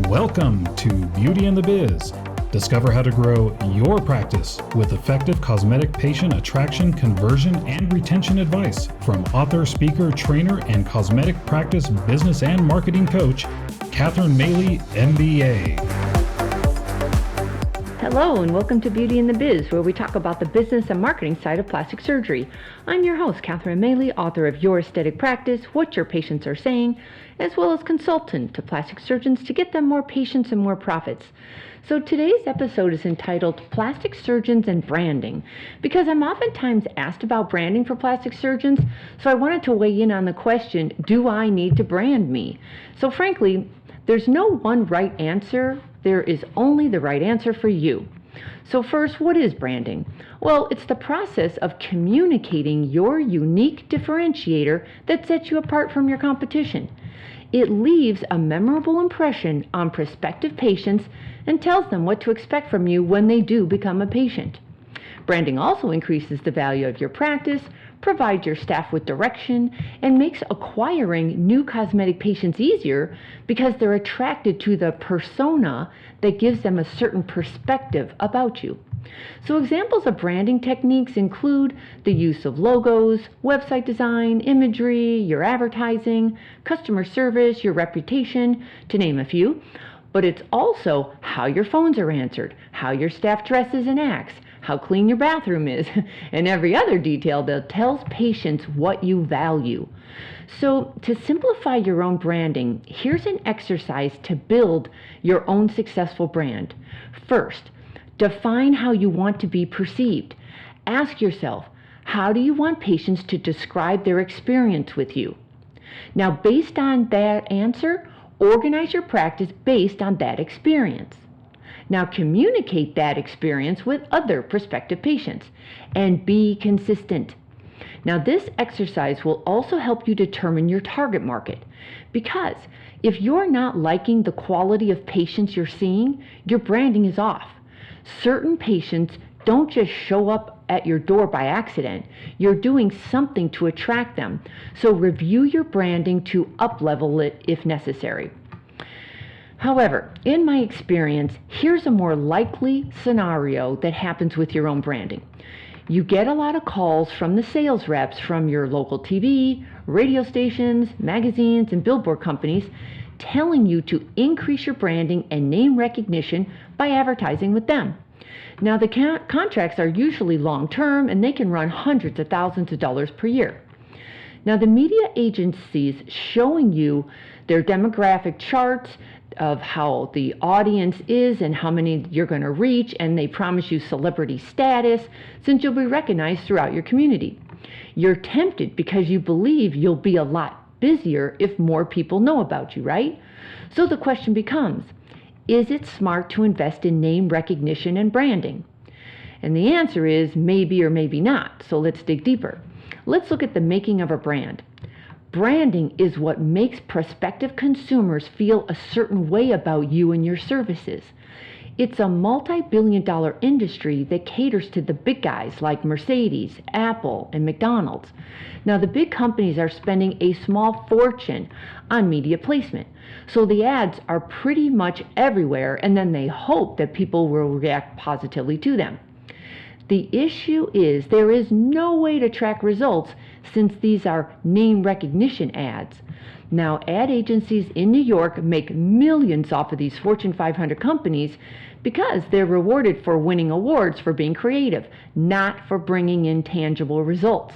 Welcome to Beauty and the Biz. Discover how to grow your practice with effective cosmetic patient attraction, conversion, and retention advice from author, speaker, trainer, and cosmetic practice business and marketing coach, Catherine Maley, MBA. Hello and welcome to Beauty and the Biz, where we talk about the business and marketing side of plastic surgery. I'm your host, Catherine Maley, author of Your Aesthetic Practice, What Your Patients Are Saying, as well as consultant to plastic surgeons to get them more patients and more profits. So today's episode is entitled Plastic Surgeons and Branding, because I'm oftentimes asked about branding for plastic surgeons, so I wanted to weigh in on the question, do I need to brand me? So frankly, there's no one right answer. There is only the right answer for you. So first, what is branding? Well, it's the process of communicating your unique differentiator that sets you apart from your competition. It leaves a memorable impression on prospective patients and tells them what to expect from you when they do become a patient. Branding also increases the value of your practice, provides your staff with direction, and makes acquiring new cosmetic patients easier because they're attracted to the persona that gives them a certain perspective about you. So examples of branding techniques include the use of logos, website design, imagery, your advertising, customer service, your reputation, to name a few. But it's also how your phones are answered, how your staff dresses and acts, how clean your bathroom is, and every other detail that tells patients what you value. So to simplify your own branding, here's an exercise to build your own successful brand. First, define how you want to be perceived. Ask yourself, how do you want patients to describe their experience with you? Now, based on that answer, organize your practice based on that experience. Now communicate that experience with other prospective patients and be consistent. Now this exercise will also help you determine your target market, because if you're not liking the quality of patients you're seeing, your branding is off. Certain patients don't just show up at your door by accident. You're doing something to attract them. So review your branding to up-level it if necessary. However, in my experience, here's a more likely scenario that happens with your own branding. You get a lot of calls from the sales reps from your local TV, radio stations, magazines, and billboard companies telling you to increase your branding and name recognition by advertising with them. Now, the contracts are usually long-term, and they can run hundreds of thousands of dollars per year. Now, the media agencies showing you their demographic charts of how the audience is and how many you're going to reach, and they promise you celebrity status since you'll be recognized throughout your community. You're tempted because you believe you'll be a lot busier if more people know about you, right? So the question becomes, is it smart to invest in name recognition and branding? And the answer is maybe or maybe not. So let's dig deeper. Let's look at the making of a brand. Branding is what makes prospective consumers feel a certain way about you and your services. It's a multi-billion-dollar industry that caters to the big guys like Mercedes, Apple, and McDonald's. Now, the big companies are spending a small fortune on media placement, so the ads are pretty much everywhere, and then they hope that people will react positively to them. The issue is there is no way to track results since these are name recognition ads. Now, ad agencies in New York make millions off of these Fortune 500 companies because they're rewarded for winning awards for being creative, not for bringing in tangible results.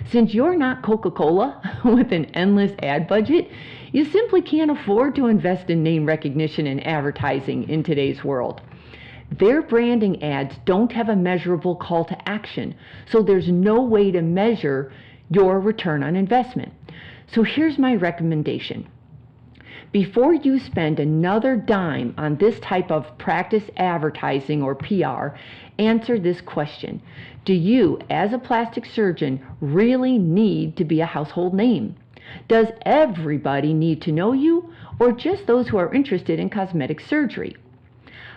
Since you're not Coca-Cola with an endless ad budget, you simply can't afford to invest in name recognition and advertising in today's world. Their branding ads don't have a measurable call to action, so there's no way to measure your return on investment. So here's my recommendation. Before you spend another dime on this type of practice advertising or PR, answer this question. Do you, as a plastic surgeon, really need to be a household name? Does everybody need to know you, or just those who are interested in cosmetic surgery?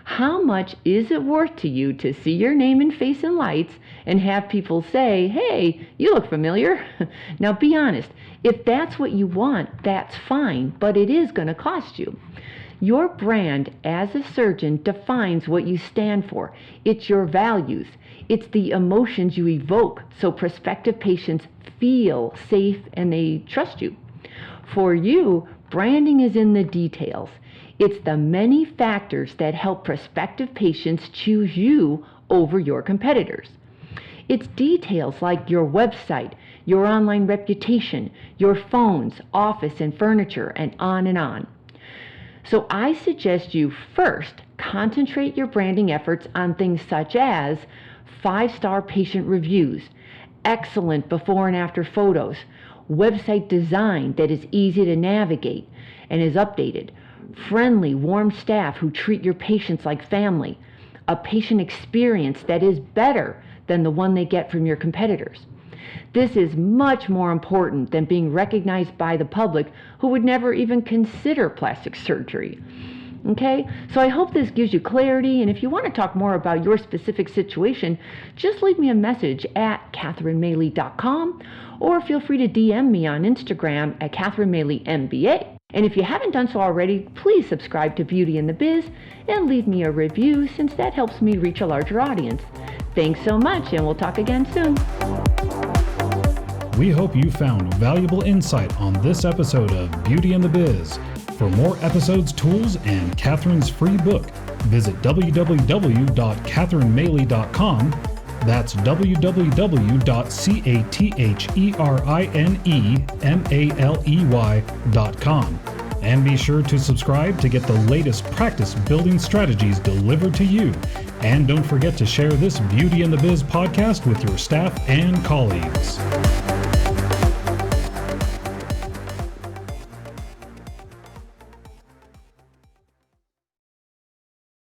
How much is it worth to you to see your name and face in lights and have people say, hey, you look familiar? Now be honest, if that's what you want, that's fine, but it is going to cost you. Your brand as a surgeon defines what you stand for. It's your values. It's the emotions you evoke so prospective patients feel safe and they trust you. For you, branding is in the details. It's the many factors that help prospective patients choose you over your competitors. It's details like your website, your online reputation, your phones, office and furniture, and on and on. So I suggest you first concentrate your branding efforts on things such as 5-star patient reviews, excellent before and after photos, website design that is easy to navigate and is updated, friendly, warm staff who treat your patients like family, a patient experience that is better than the one they get from your competitors. This is much more important than being recognized by the public who would never even consider plastic surgery. Okay, so I hope this gives you clarity, and if you want to talk more about your specific situation, just leave me a message at CatherineMaley.com, or feel free to DM me on Instagram at CatherineMaleyMBA. And if you haven't done so already, please subscribe to Beauty and the Biz and leave me a review, since that helps me reach a larger audience. Thanks so much, and we'll talk again soon. We hope you found valuable insight on this episode of Beauty and the Biz. For more episodes, tools, and Catherine's free book, visit www.CatherineMaley.com. That's www.CatherineMaley.com. And be sure to subscribe to get the latest practice building strategies delivered to you. And don't forget to share this Beauty and the Biz podcast with your staff and colleagues.